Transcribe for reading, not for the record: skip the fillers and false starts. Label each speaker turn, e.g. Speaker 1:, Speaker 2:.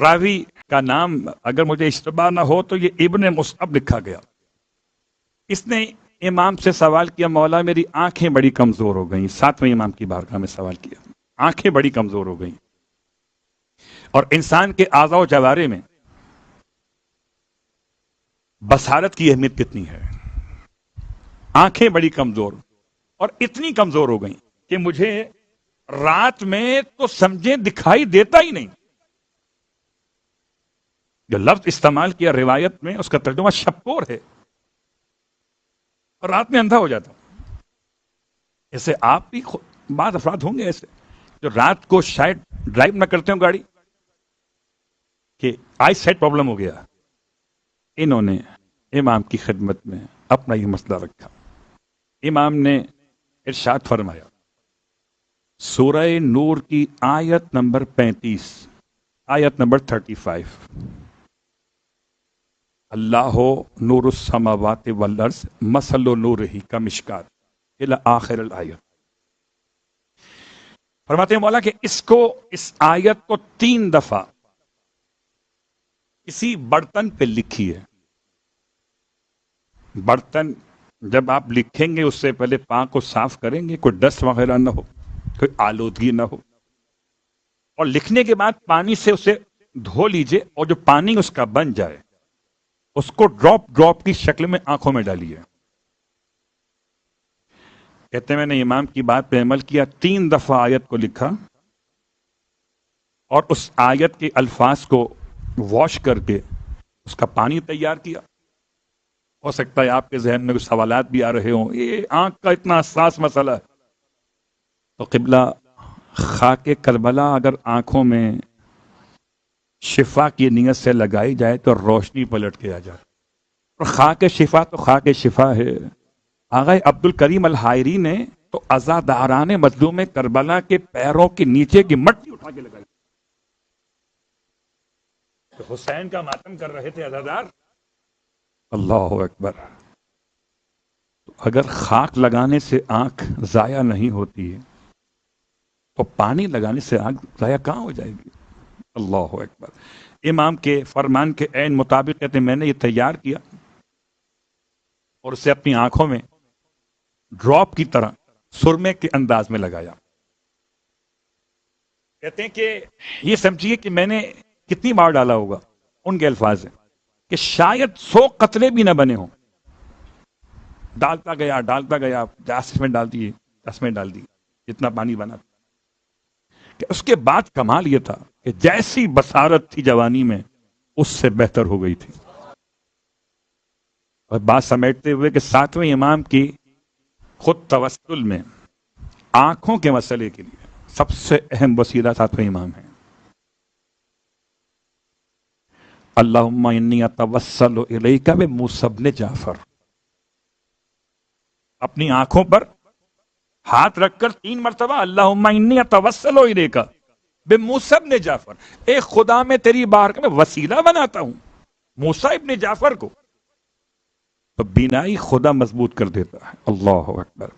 Speaker 1: راوی کا نام اگر مجھے اشتباہ نہ ہو تو یہ ابن مصعب لکھا گیا. اس نے امام سے سوال کیا مولا میری آنکھیں بڑی کمزور ہو گئیں. 7ویں امام کی بارگاہ میں سوال کیا, آنکھیں بڑی کمزور ہو گئیں, اور انسان کے اعضاء و جوارے میں بصارت کی اہمیت کتنی ہے. آنکھیں بڑی کمزور, اور اتنی کمزور ہو گئیں کہ مجھے رات میں تو سمجھیں دکھائی دیتا ہی نہیں. جو لفظ استعمال کیا روایت میں اس کا ترجمہ شپور ہے, اور رات میں اندھا ہو جاتا. ایسے آپ بھی بعض افراد ہوں گے ایسے جو رات کو شاید ڈرائیو نہ کرتے ہوں گاڑی کہ آئی سائٹ پرابلم ہو گیا. انہوں نے امام کی خدمت میں اپنا یہ مسئلہ رکھا. امام نے ارشاد فرمایا سورہ نور کی آیت نمبر 35, آیت نمبر 35, اللہ نور السماوات والارض مثل نورہ کمشکات الی آخر الآیت. فرماتے ہیں مولا کہ اس آیت کو 3 دفعہ کسی برتن پہ لکھی ہے. برتن جب آپ لکھیں گے اس سے پہلے پاک کو صاف کریں گے, کوئی ڈسٹ وغیرہ نہ ہو, کوئی آلودگی نہ ہو, اور لکھنے کے بعد پانی سے اسے دھو لیجئے, اور جو پانی اس کا بن جائے اس کو ڈراپ کی شکل میں آنکھوں میں ڈالیے. کہتے ہیں میں نے امام کی بات پہ عمل کیا, 3 دفعہ آیت کو لکھا اور اس آیت کے الفاظ کو واش کر کے اس کا پانی تیار کیا. ہو سکتا ہے آپ کے ذہن میں کچھ سوالات بھی آ رہے ہوں, یہ آنکھ کا اتنا حساس مسئلہ ہے. تو قبلہ خاک کربلا اگر آنکھوں میں شفا کی نیت سے لگائی جائے تو روشنی پلٹ کے آ جائے. اور خاک شفا تو خاک شفا ہے. آغا عبد الکریم الحائری نے تو عزاداران مظلوم کربلا کے پیروں کے نیچے کی مٹی اٹھا کے لگائی. تو حسین کا ماتم کر رہے تھے عزادار. اللہ اکبر. اگر خاک لگانے سے آنکھ ضائع نہیں ہوتی تو پانی لگانے سے آنکھ ضائع کہاں ہو جائے گی. اللہ اکبر. امام کے فرمان کے عین مطابق کہتے ہیں میں نے یہ تیار کیا اور اسے اپنی آنکھوں میں ڈراپ کی طرح سرمے کے انداز میں لگایا. کہتے ہیں کہ یہ سمجھیے کہ میں نے کتنی بار ڈالا ہوگا. ان کے الفاظ ہیں کہ شاید 100 قطرے بھی نہ بنے ہوں. ڈالتا گیا 10 میں ڈال دیے, 10 میں ڈال دی, جتنا پانی بنا. کہ اس کے بعد کمال یہ تھا کہ جیسی بصارت تھی جوانی میں اس سے بہتر ہو گئی تھی. اور بات سمیٹتے ہوئے کہ 7ویں امام کی خود توسل میں آنکھوں کے مسئلے کے لیے سب سے اہم وسیلہ 7ویں امام ہے. اللہم انی اتوسل الیک بموسی بن جعفر. اپنی آنکھوں پر ہاتھ رکھ کر 3 مرتبہ اللہم انی اتوسل الیک بموسی بن جعفر, اے خدا میں تیری بارگاہ میں وسیلہ بناتا ہوں موسیٰ ابن جعفر کو. تو بینائی خدا مضبوط کر دیتا ہے. اللہ اکبر.